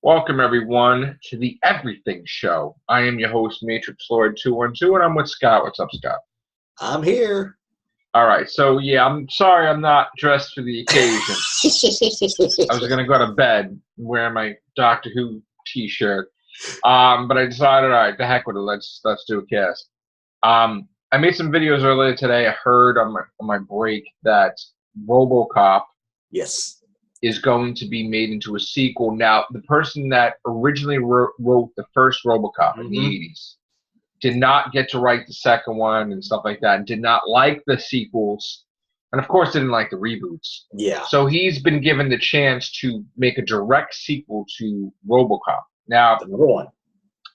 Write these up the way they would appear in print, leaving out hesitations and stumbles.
Welcome, everyone, to the Everything Show. I am your host, Matrixlord212, and I'm with Scott. What's up, Scott? I'm here. All right, so, yeah, I'm sorry I'm not dressed for the occasion. I was going to go to bed and wear my Doctor Who t-shirt, but I decided, all right, the heck with it, let's do a cast. I made some videos earlier today. I heard on my break that RoboCop is going to be made into a sequel. Now, the person that originally wrote the first RoboCop in the 80s did not get to write the second one and stuff like that, and did not like the sequels, and of course didn't like the reboots. Yeah. So he's been given the chance to make a direct sequel to RoboCop. Now,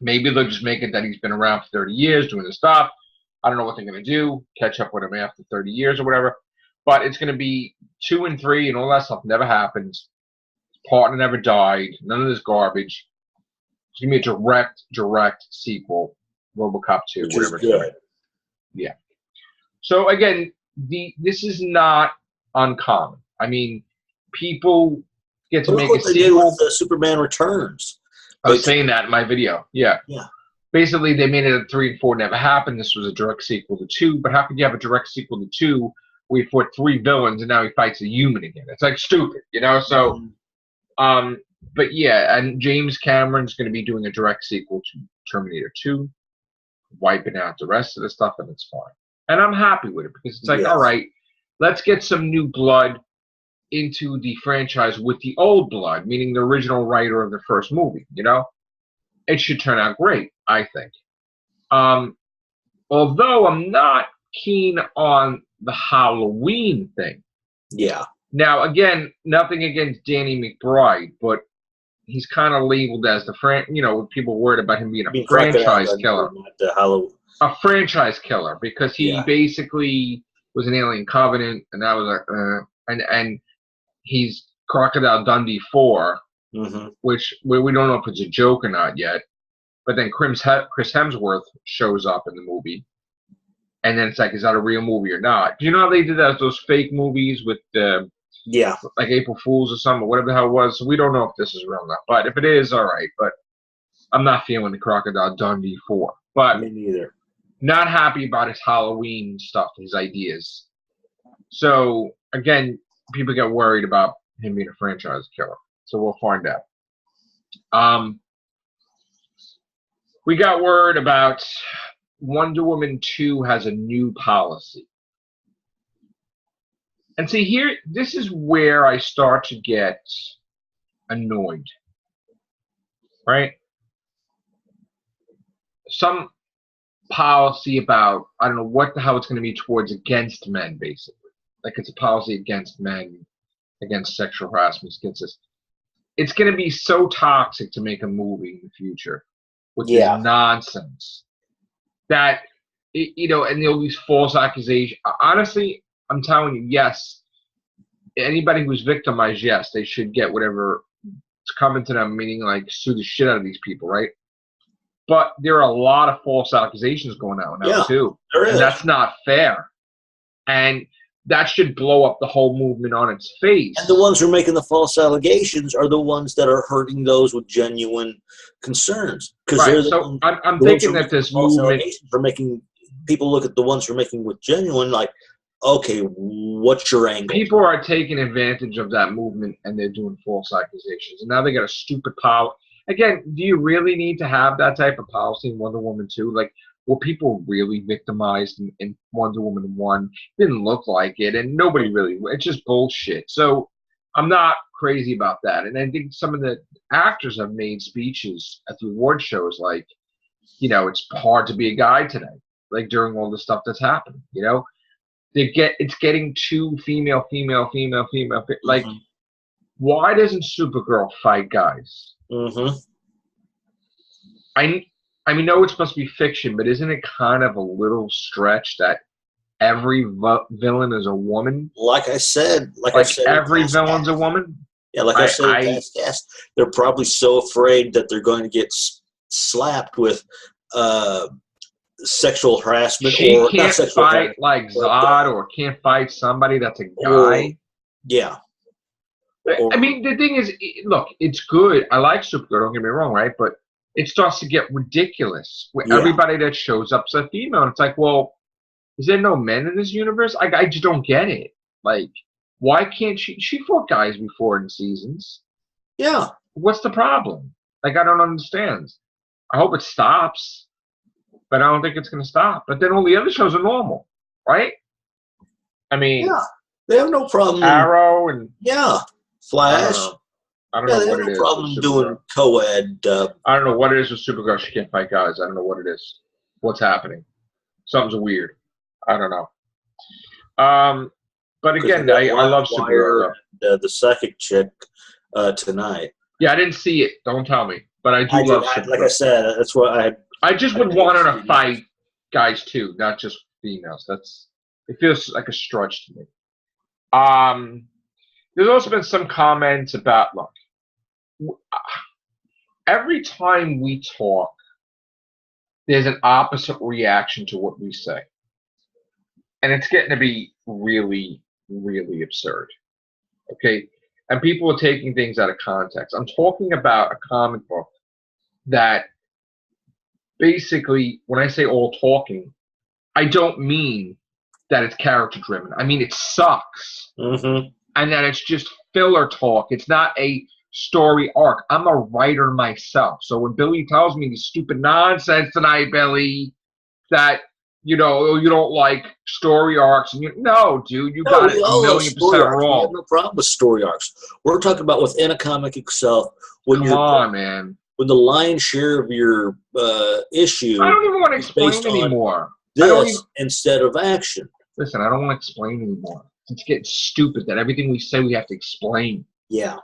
maybe they'll just make it that he's been around for 30 years doing this stuff. I don't know what they're going to do, catch up with him after 30 years or whatever. But it's going to be 2 and 3 and all that stuff never happens. His partner never died. None of this garbage. It's going to be a direct sequel. RoboCop 2, Which whatever is good. Yeah. So, again, this is not uncommon. I mean, people get to make a sequel. With Superman Returns. I was saying that in my video. Yeah. Yeah. Basically, they made it a 3 and 4 never happened. This was a direct sequel to 2. But how could you have a direct sequel to 2 where he fought 3 villains and now he fights a human again? It's like stupid, you know? So, but yeah, and James Cameron's going to be doing a direct sequel to Terminator 2, wiping out the rest of the stuff, and it's fine. And I'm happy with it because it's like, all right, let's get some new blood into the franchise with the old blood, meaning the original writer of the first movie, you know? It should turn out great, I think. Although I'm not keen on the Halloween thing. Yeah. Now, again, nothing against Danny McBride, but he's kind of labeled as the people worried about him being a franchise killer. A franchise killer, because he basically was an Alien Covenant, and that was and he's Crocodile Dundee 4, which we don't know if it's a joke or not yet. But then Chris Hemsworth shows up in the movie, and then it's like, is that a real movie or not? Do you know how they did those fake movies with like April Fools or something, or whatever the hell it was? So we don't know if this is real or not. But if it is, all right. But I'm not feeling the Crocodile Dundee 4. But me neither. Not happy about his Halloween stuff, his ideas. So again, people get worried about him being a franchise killer. So we'll find out. We got word about Wonder Woman 2 has a new policy. And see, here, this is where I start to get annoyed. Right? Some policy about, I don't know what the hell it's going to be towards against men, basically. Like it's a policy against men, against sexual harassment, against this. It's going to be so toxic to make a movie in the future, which is nonsense. That, and there'll be false accusations. Honestly, I'm telling you, yes, anybody who's victimized, yes, they should get whatever is coming to them, meaning like sue the shit out of these people, right? But there are a lot of false accusations going out now, too. There is. And that's not fair. And that should blow up the whole movement on its face. And the ones who are making the false allegations are the ones that are hurting those with genuine concerns. Right. So I'm thinking that this movement for making people look at the ones who are making with genuine, like, okay, what's your angle? People are taking advantage of that movement, and they're doing false accusations. And now they got a stupid power. Again, do you really need to have that type of policy in Wonder Woman 2? Like, were people really victimized in Wonder Woman 1? Didn't look like it, and nobody really. It's just bullshit. So I'm not crazy about that. And I think some of the actors have made speeches at the award shows like, it's hard to be a guy today, like during all the stuff that's happening, it's getting too female. Like, why doesn't Supergirl fight guys? I mean, no, it's supposed to be fiction, but isn't it kind of a little stretch that every villain is a woman? Like I said, every villain's a woman? Yeah, like I said, they're probably so afraid that they're going to get slapped with sexual harassment. She can't fight like Zod, or can't fight somebody that's a guy. I mean, the thing is, look, it's good. I like Supergirl, don't get me wrong, right? But it starts to get ridiculous where everybody that shows up is a female. And it's like, well, is there no men in this universe? I just don't get it. Like, why can't she? She fought guys before in seasons. Yeah. What's the problem? Like, I don't understand. I hope it stops, but I don't think it's going to stop. But then all the other shows are normal, right? I mean, yeah, they have no problem. Arrow and Flash. I don't know what it is. No problem doing co-ed. I don't know what it is with Supergirl. She can't fight guys. I don't know what it is. What's happening? Something's weird. I don't know. But again, I love Supergirl. The psychic chick tonight. Yeah, I didn't see it. Don't tell me. But I do love Supergirl. Like I said, that's what I just would want her to fight guys too, not just females. It feels like a stretch to me. There's also been some comments about, look, every time we talk, there's an opposite reaction to what we say. And it's getting to be really, really absurd. Okay? And people are taking things out of context. I'm talking about a comic book that basically, when I say all talking, I don't mean that it's character driven. I mean, it sucks. Mm-hmm. And that it's just filler talk. It's not a story arc. I'm a writer myself. So when Billy tells me this stupid nonsense tonight, Billy, that, you don't like story arcs. And no, dude, you got it a $1,000,000% wrong. We have no problem with story arcs. We're talking about within a comic itself. Come on, man. When the lion's share of your issue, I don't even want to explain anymore. Instead of action. Listen, I don't want to explain anymore. It's getting stupid that everything we say we have to explain. Yeah.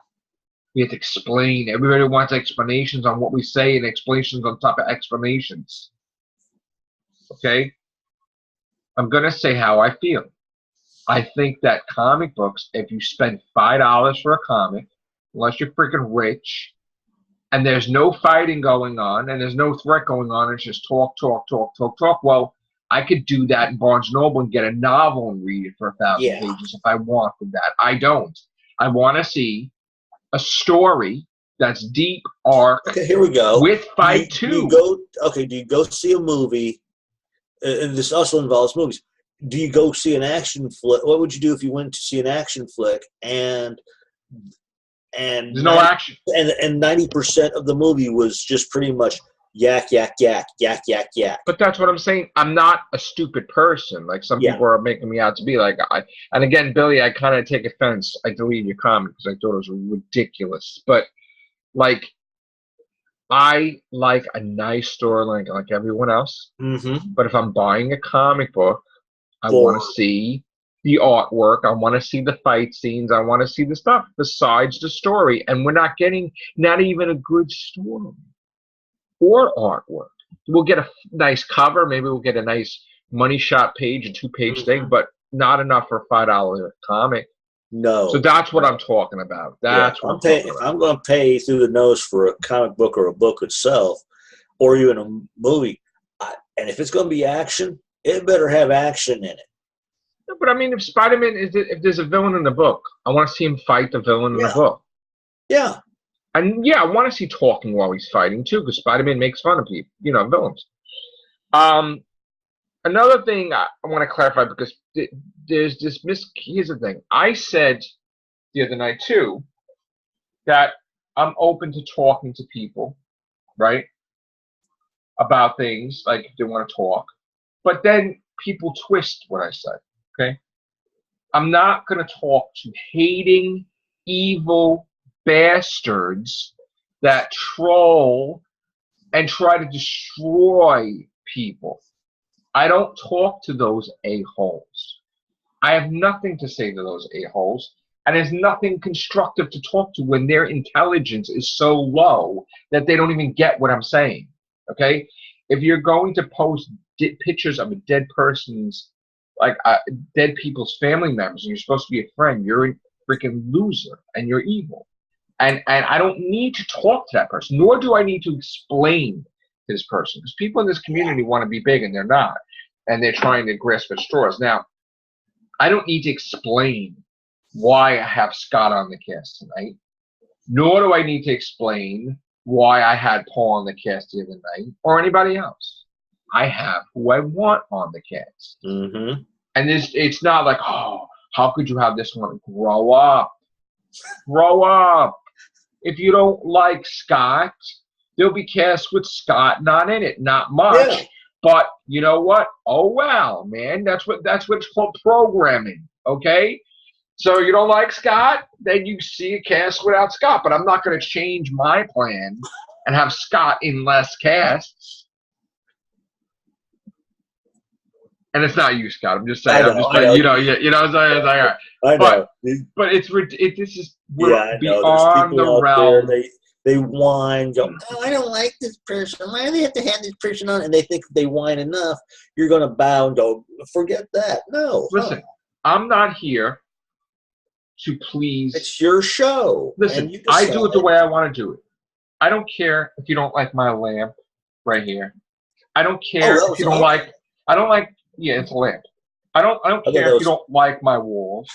We have to explain. Everybody wants explanations on what we say and explanations on top of explanations. Okay? I'm going to say how I feel. I think that comic books, if you spend $5 for a comic, unless you're freaking rich, and there's no fighting going on, and there's no threat going on, it's just talk. Well, I could do that in Barnes & Noble and get a novel and read it for 1,000 pages if I wanted that. I don't. I want to see a story that's deep arc. Okay, here we go. With fight too. Do you go see a movie? And this also involves movies. Do you go see an action flick? What would you do if you went to see an action flick and there's no action, and 90% of the movie was just pretty much yak, yak, yak, yak, yak, yak. But that's what I'm saying. I'm not a stupid person. Like some people are making me out to be. Like and again, Billy, I kind of take offense. I deleted your comment because I thought it was ridiculous. But like, I like a nice storyline like everyone else. Mm-hmm. But if I'm buying a comic book, I want to see the artwork. I want to see the fight scenes. I want to see the stuff besides the story. And we're not getting not even a good story or artwork. We'll get a nice cover. Maybe we'll get a nice money shot page, a 2-page thing, but not enough for a $5 comic. No. So that's what I'm talking about. That's what I'm talking about. I'm going to pay through the nose for a comic book or a book itself, or even a movie. And if it's going to be action, it better have action in it. But I mean, if Spider-Man if there's a villain in the book, I want to see him fight the villain in the book. Yeah. And I want to see talking while he's fighting too, because Spider-Man makes fun of people, villains. Another thing I want to clarify, because there's this here's the thing. I said the other night too that I'm open to talking to people, right, about things like if they want to talk, but then people twist what I said. Okay, I'm not going to talk to hating, evil bastards that troll and try to destroy people. I don't talk to those a-holes. I have nothing to say to those a-holes, and there's nothing constructive to talk to when their intelligence is so low that they don't even get what I'm saying. Okay, if you're going to post pictures of a dead person's, like dead people's family members, and you're supposed to be a friend, you're a freaking loser and you're evil. And I don't need to talk to that person, nor do I need to explain to this person, because people in this community want to be big and they're not, and they're trying to grasp at straws. Now, I don't need to explain why I have Scott on the cast tonight, nor do I need to explain why I had Paul on the cast the other night, or anybody else. I have who I want on the cast. Mm-hmm. And it's not like, oh, how could you have this one? Grow up. Grow up. If you don't like Scott, there'll be casts with Scott not in it. Not much. Yeah. But you know what? Oh well, man. That's what's called programming. Okay? So you don't like Scott, then you see a cast without Scott. But I'm not going to change my plan and have Scott in less casts. And it's not you, Scott. I'm just saying. I know, I'm just like, you know. It's like, all right. I know. But this is I know. beyond the realm. There, they whine, go, oh, I don't like this person. Why do they have to have this person on? And they think if they whine enough, you're going to bow and go, forget that. No. Listen, I'm not here to please. It's your show. Listen, I do it the way I want to do it. I don't care if you don't like my lamp right here. I don't care if you don't like. I don't like. Yeah, it's a lamp. I don't care if you don't like my walls.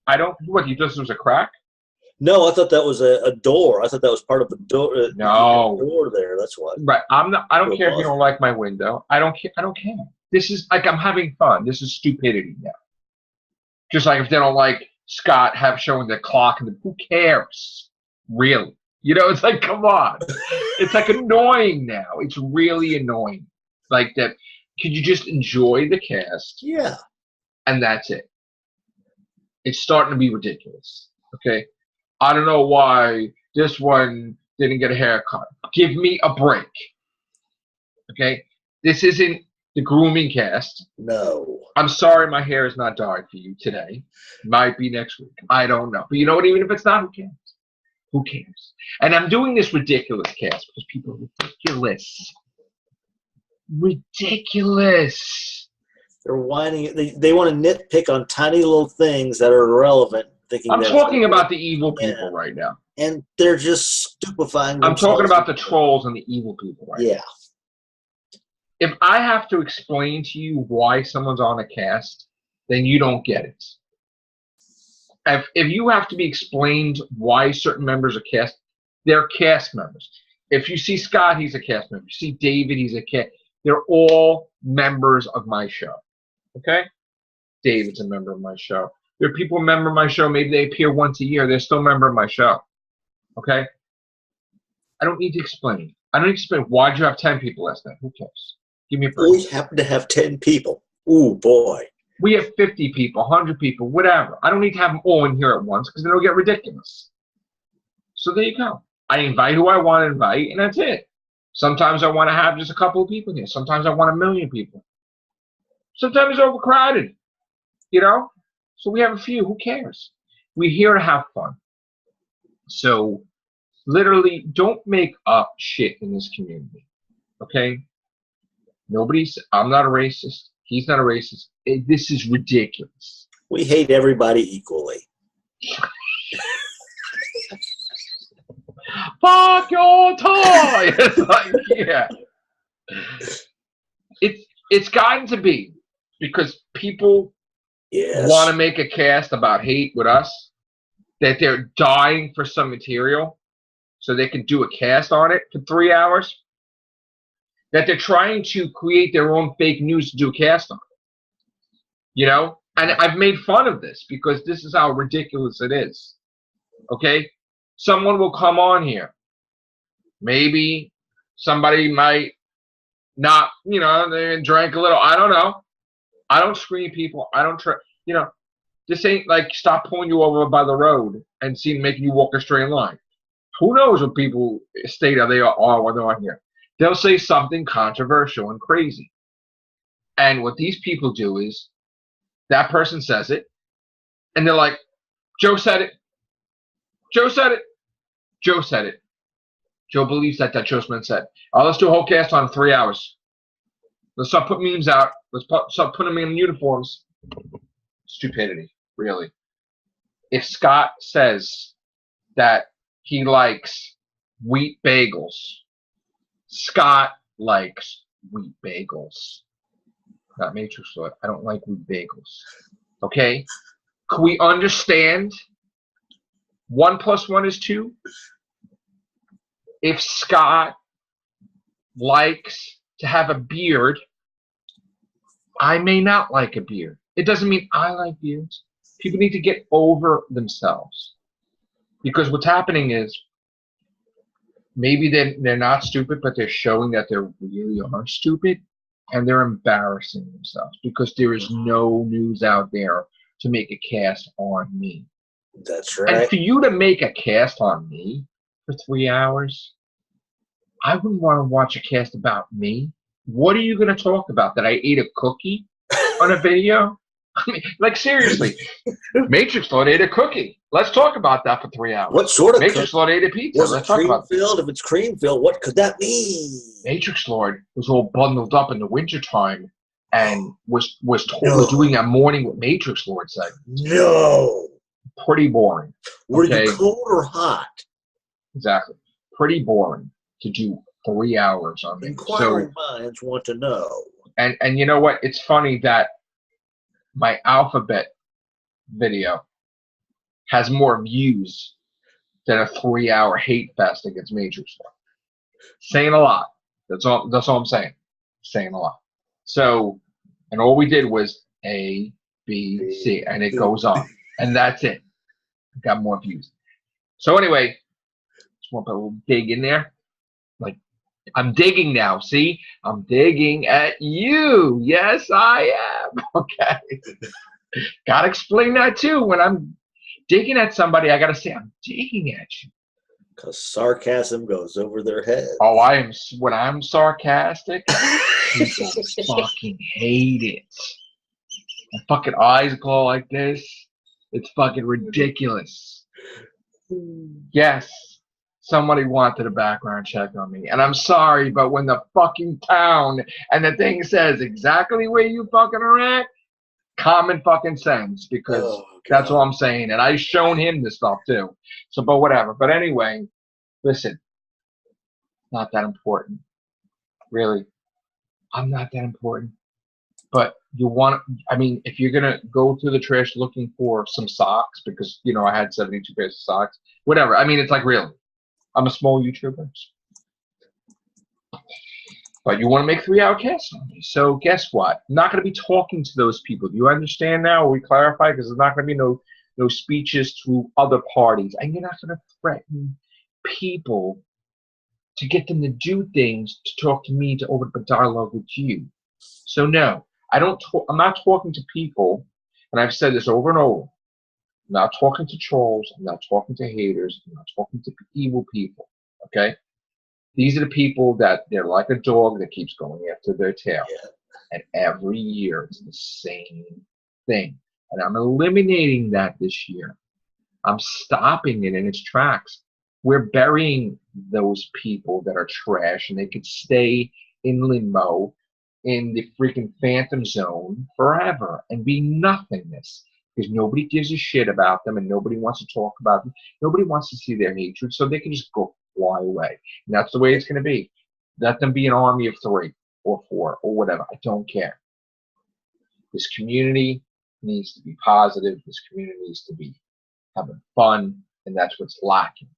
I don't. What, you just was a crack? No, I thought that was a door. I thought that was part of the door. No, the door there. That's why. Right. I'm not. I don't care if you don't like my window. I don't care. I don't care. This is like I'm having fun. This is stupidity now. Just like if they don't like Scott showing the clock, and who cares? Really? You know, it's like, come on. It's like annoying now. It's really annoying. Like that. Could you just enjoy the cast? Yeah. And that's it. It's starting to be ridiculous. Okay. I don't know why this one didn't get a haircut. Give me a break. Okay? This isn't the grooming cast. No. I'm sorry my hair is not dyed for you today. Might be next week. I don't know. But you know what? Even if it's not, who cares? Who cares? And I'm doing this ridiculous cast because people are ridiculous. Ridiculous. They're whining. They want to nitpick on tiny little things that are irrelevant. I'm talking about the evil people right now. And they're just stupefying themselves. I'm talking about the trolls and the evil people right now. If I have to explain to you why someone's on a cast, then you don't get it. If you have to be explained why certain members are cast, they're cast members. If you see Scott, he's a cast member. You see David, he's a cast. They're all members of my show. Okay? David's a member of my show. There are people a member of my show. Maybe they appear once a year. They're still a member of my show. Okay? I don't need to explain. I don't need to explain. Why'd you have 10 people last night? Who cares? Give me a break. We happen to have 10 people. Ooh, boy. We have 50 people, 100 people, whatever. I don't need to have them all in here at once because then it'll get ridiculous. So there you go. I invite who I want to invite, and that's it. Sometimes I want to have just a couple of people here. Sometimes I want 1 million people. Sometimes it's overcrowded, you know? So we have a few. Who cares? We're here to have fun. So literally, don't make up shit in this community, okay? I'm not a racist. He's not a racist. This is ridiculous. We hate everybody equally. Fuck your toy! It's like, yeah. It's gotten to be because people want to make a cast about hate with us, that they're dying for some material so they can do a cast on it for 3 hours, that they're trying to create their own fake news to do a cast on it. You know? And I've made fun of this because this is how ridiculous it is. Okay? Someone will come on here. Maybe somebody might not, you know, they drank a little. I don't know. I don't screen people. I don't try. You know, this ain't like stop pulling you over by the road and making you walk a straight line. Who knows what people state they are when they're on here. They'll say something controversial and crazy. And what these people do is that person says it, and they're like, Joe said it. Joe said it. Joe said it. Joe believes that Joe's been said. Let's do a whole cast on 3 hours. Let's start putting memes out. Let's start putting them in uniforms. Stupidity, really. If Scott says that he likes wheat bagels, Scott likes wheat bagels. Not Matrixlord. I don't like wheat bagels. Okay? Can we understand 1 + 1 is 2? If Scott likes to have a beard, I may not like a beard. It doesn't mean I like beards. People need to get over themselves. Because what's happening is, maybe they're not stupid, but they're showing that they really are stupid, and they're embarrassing themselves because there is no news out there to make a cast on me. That's right. And for you to make a cast on me for 3 hours, I wouldn't want to watch a cast about me. What are you going to talk about? That I ate a cookie on a video? I mean, like, seriously, Matrixlord ate a cookie. Let's talk about that for 3 hours. What sort of Matrixlord ate a pizza. Let's talk about cream-filled? If it's cream-filled, what could that mean? Matrixlord was all bundled up in the wintertime and was doing a morning with Matrixlord segment. No. Pretty boring. Were you cold or hot? Exactly. Pretty boring to do 3 hours on me. Inquiring minds want to know. And you know what? It's funny that my alphabet video has more views than a 3-hour hate fest against Matrixlord. Saying a lot. That's all I'm saying. Saying a lot. So, and all we did was A, B, C, and it goes on. And that's it. Got more views. So anyway, just want to put a little dig in there. Like, I'm digging now. See? I'm digging at you. Yes, I am. Okay. Gotta explain that too. When I'm digging at somebody, I gotta say I'm digging at you. Because sarcasm goes over their head. Oh, when I'm sarcastic, people fucking hate it. My fucking eyes glow like this. It's fucking ridiculous. Yes, somebody wanted a background check on me. And I'm sorry, but when the fucking town and the thing says exactly where you fucking are at, common fucking sense, because that's all I'm saying. And I've shown him this stuff too. So, but whatever. But anyway, listen, not that important. Really. I'm not that important. But you want, I mean, if you're going to go through the trash looking for some socks, because, you know, I had 72 pairs of socks, whatever. I mean, it's like, really, I'm a small YouTuber. But you want to make 3-hour casts on me. So guess what? I'm not going to be talking to those people. Do you understand now? Or we clarify? Because there's not going to be no speeches through other parties. And you're not going to threaten people to get them to do things to talk to me, to open up a dialogue with you. So no. I'm not talking to people, and I've said this over and over. I'm not talking to trolls. I'm not talking to haters. I'm not talking to evil people. Okay? These are the people that they're like a dog that keeps going after their tail. Yeah. And every year it's the same thing. And I'm eliminating that this year. I'm stopping it in its tracks. We're burying those people that are trash, and they could stay in limbo, in the freaking phantom zone forever and be nothingness, because nobody gives a shit about them and nobody wants to talk about them. Nobody wants to see their hatred, so they can just go fly away. And that's the way it's going to be. Let them be an army of 3 or 4 or whatever. I don't care. This community needs to be positive. This community needs to be having fun, and that's what's lacking.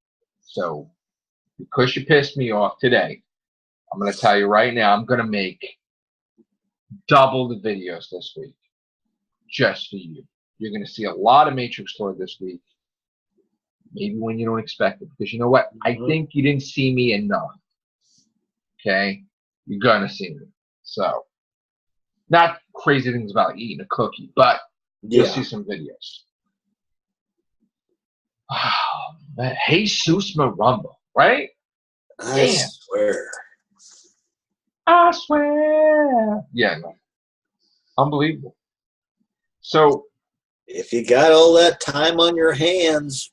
So because you pissed me off today, I'm going to tell you right now, I'm going to make double the videos this week, just for you. You're going to see a lot of Matrixlord this week, maybe when you don't expect it, because you know what? I think you didn't see me enough. Okay? You're going to see me. So, not crazy things about eating a cookie, but you'll see some videos. Oh, man. Jesus Marumba, right? I swear. I swear. Yeah, no. Unbelievable. So, if you got all that time on your hands,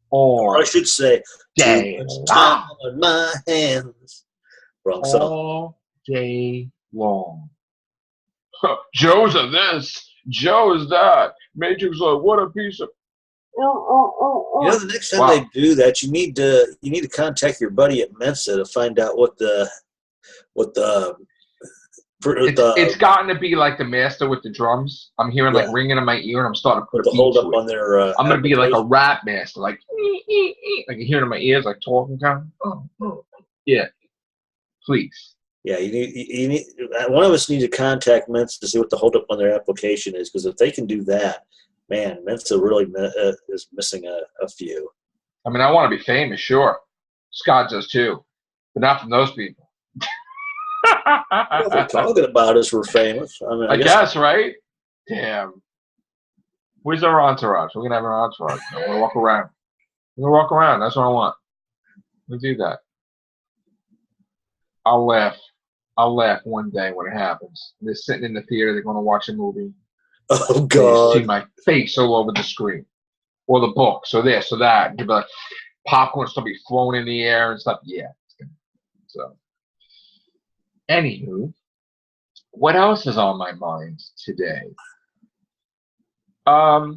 or I should say, too much time on my hands. Wrong song. All day long. Joe's of this. Joe is that. Matrixlord, what a piece of. You know, the next time they do that, you need to contact your buddy at Meza to find out what the It's gotten to be like the master with the drums. I'm hearing like ringing in my ear, and I'm starting to put a beat to it. On their. I'm gonna be like a rap master, like like you hear in my ears, like talking kind of. Yeah, please. Yeah, you need. One of us needs to contact Meza to see what the holdup on their application is, because if they can do that, man, Meza really is missing a few. I mean, I want to be famous, sure. Scott does too, but not from those people. What they're talking about is we're famous. I mean, I guess, right? Damn. Where's our entourage? We're gonna have an entourage. We're gonna walk around. We're gonna walk around. That's what I want. We'll do that. I'll laugh. I'll laugh one day when it happens. They're sitting in the theater. They're gonna watch a movie. Oh God! They see my face all over the screen, or the books, or this, or that. You'll be like, popcorn stuff be thrown in the air and stuff. Yeah. So, anywho, what else is on my mind today? Yeah,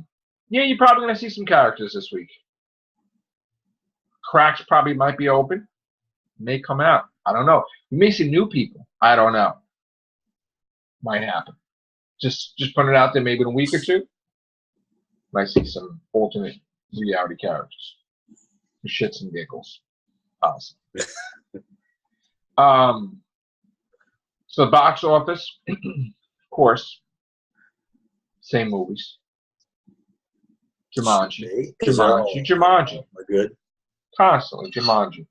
you're probably gonna see some characters this week. Cracks probably might be open. May come out. I don't know. You may see new people. I don't know. Might happen. Just put it out there. Maybe in a week or two. Might see some alternate reality characters. For shits and giggles. Awesome. So the box office, of course, same movies. Jumanji. We're good. Constantly Jumanji.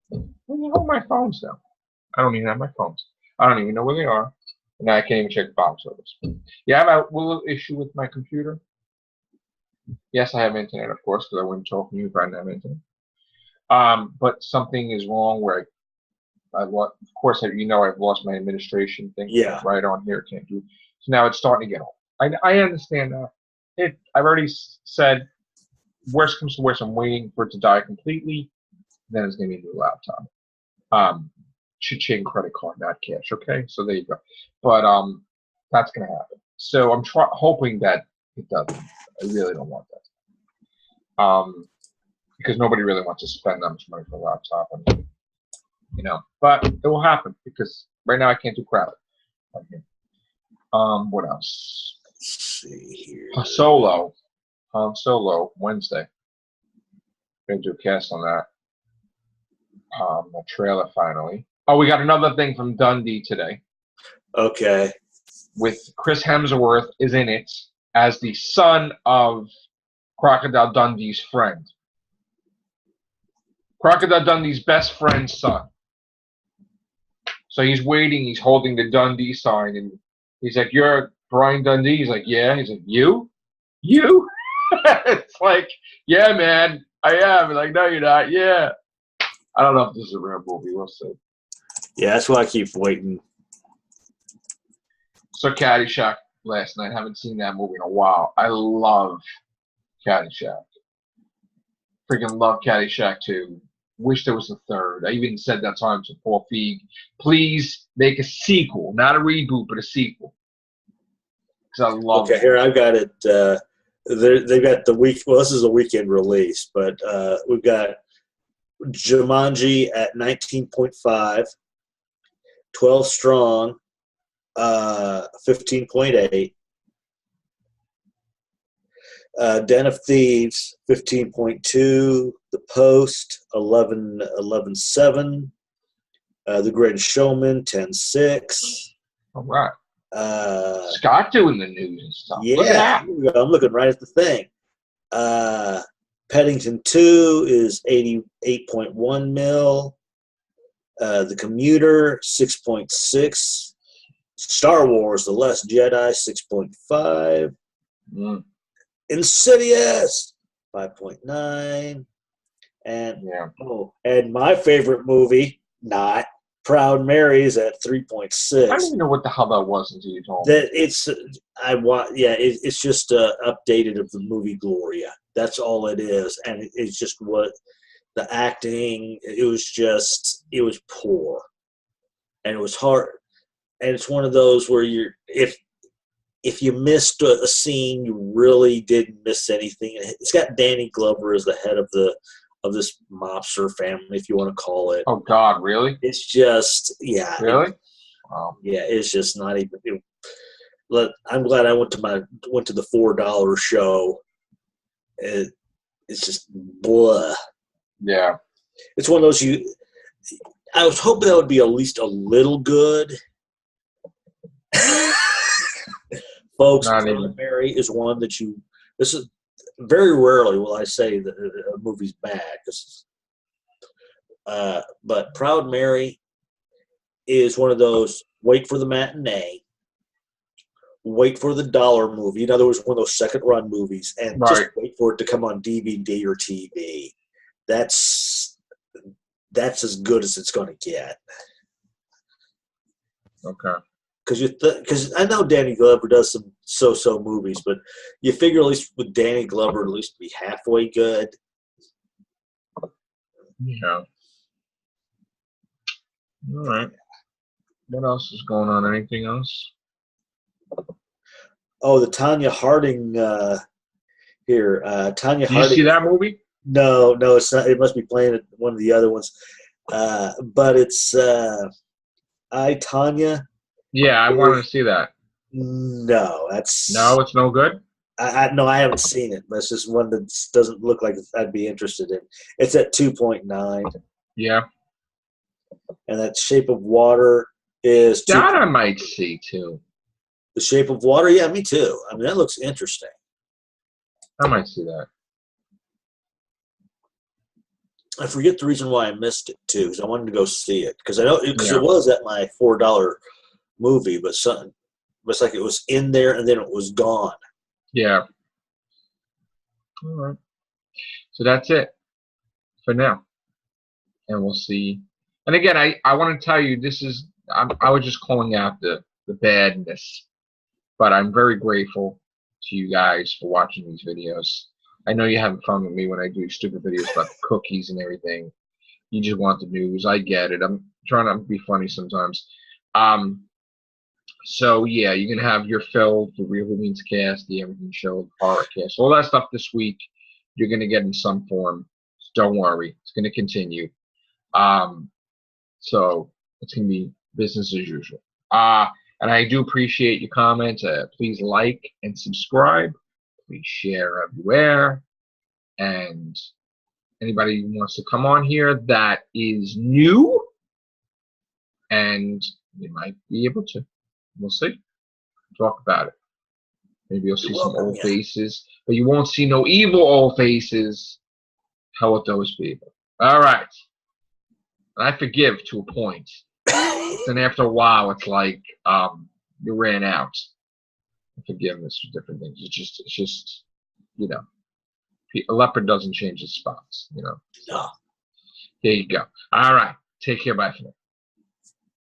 Where the hell are my phones now? I don't even have my phones. I don't even know where they are. And I can't even check the box office. Yeah, I have a little issue with my computer. Yes, I have internet, of course, because I wouldn't talk to you if I didn't have internet. But something is wrong where of course, you know, I've lost my administration thing. Yeah. Right on here, can't do. So now it's starting to get old. I understand that. I've already said, worst comes to worst, I'm waiting for it to die completely. Then it's going to be a new laptop. Cha-ching, credit card, not cash. Okay, so there you go. But that's going to happen. So I'm hoping that it doesn't. I really don't want that. Because nobody really wants to spend that much money for a laptop. And, you know, but it will happen because right now I can't do crowd. What else? Let's see here. Solo, Wednesday. Gonna do a cast on that. A trailer finally. Oh, we got another thing from Dundee today. Okay. With Chris Hemsworth is in it as the son of Crocodile Dundee's friend. Crocodile Dundee's best friend's son. So he's waiting. He's holding the Dundee sign, and he's like, "You're Brian Dundee." He's like, "Yeah." He's like, "You?" It's like, "Yeah, man, I am." He's like, "No, you're not." Yeah. I don't know if this is a real movie. We'll see. Yeah, that's why I keep waiting. So Caddyshack last night. Haven't seen that movie in a while. I love Caddyshack. Freaking love Caddyshack 2. Wish there was a third. I even said that time to Paul Feig. Please make a sequel. Not a reboot, but a sequel. Because I love it. Okay, here I've got it. They've got the week. Well, this is a weekend release, but we've got Jumanji at 19.5, 12 Strong, 15.8, Den of Thieves, 15.2, The Post, 11.7, The Greatest Showman, 10.6. All right. Scott doing the news and stuff. Yeah, look at that. I'm looking right at the thing. Paddington 2 is 88.1 mil. The Commuter, 6.6. Star Wars, The Last Jedi, 6.5. Insidious, 5.9. And my favorite movie, not Proud Mary's, at 3.6. I don't even know what the hell that was until you told me. It's just updated of the movie Gloria. That's all it is, and it's just what the acting. It was poor, and it was hard. And it's one of those where if you missed a scene, you really didn't miss anything. It's got Danny Glover as the head of this mobster family, if you want to call it. Oh God, really? It's just, yeah. Really? Yeah, it's just not even. I'm glad I went to the $4 show. It's just blah. Yeah. It's one of those I was hoping that would be at least a little good. Folks, Proud Mary is one that this is very rarely will I say that a movie's bad. But Proud Mary is one of those wait for the matinee, wait for the dollar movie. In other words, one of those second run movies, and just wait for it to come on DVD or TV. That's as good as it's going to get. Okay. Because I know Danny Glover does some so-so movies, but you figure at least with Danny Glover at least be halfway good. Yeah. All right. What else is going on? Anything else? Oh, the Tanya Harding here. Tanya Harding. Did you see that movie? No, it's not. It must be playing at one of the other ones. But it's I, Tanya. Yeah, I wanted to see that. No, it's no good? No, I haven't seen it. That's just one that doesn't look like I'd be interested in. It's at 2.9. Yeah. And that Shape of Water is... That I might see, too. The Shape of Water? Yeah, me too. I mean, that looks interesting. I might see that. I forget the reason why I missed it, too, because I wanted to go see it. Because it was at my $4 movie, but it's like it was in there and then it was gone. Yeah. All right. So that's it for now. And we'll see. And again, I want to tell you, I was just calling out the badness. But I'm very grateful to you guys for watching these videos. I know you have fun with me when I do stupid videos about cookies and everything. You just want the news. I get it. I'm trying to be funny sometimes. So yeah, you can have your fill, the Real Means Cast, the Everything Show, the Horror Cast, all that stuff this week. You're gonna get in some form. So don't worry, it's gonna continue. So it's gonna be business as usual. And I do appreciate your comments. Please like and subscribe. Please share everywhere. And anybody who wants to come on here that is new, and you might be able to. We'll see. Talk about it. Maybe you'll see some old faces, but you won't see no evil old faces. How about those people? All right. And I forgive to a point. Then after a while, it's like you ran out of forgiveness for different things. It's just, you know, a leopard doesn't change its spots. You know. No. There you go. All right. Take care. Bye for now.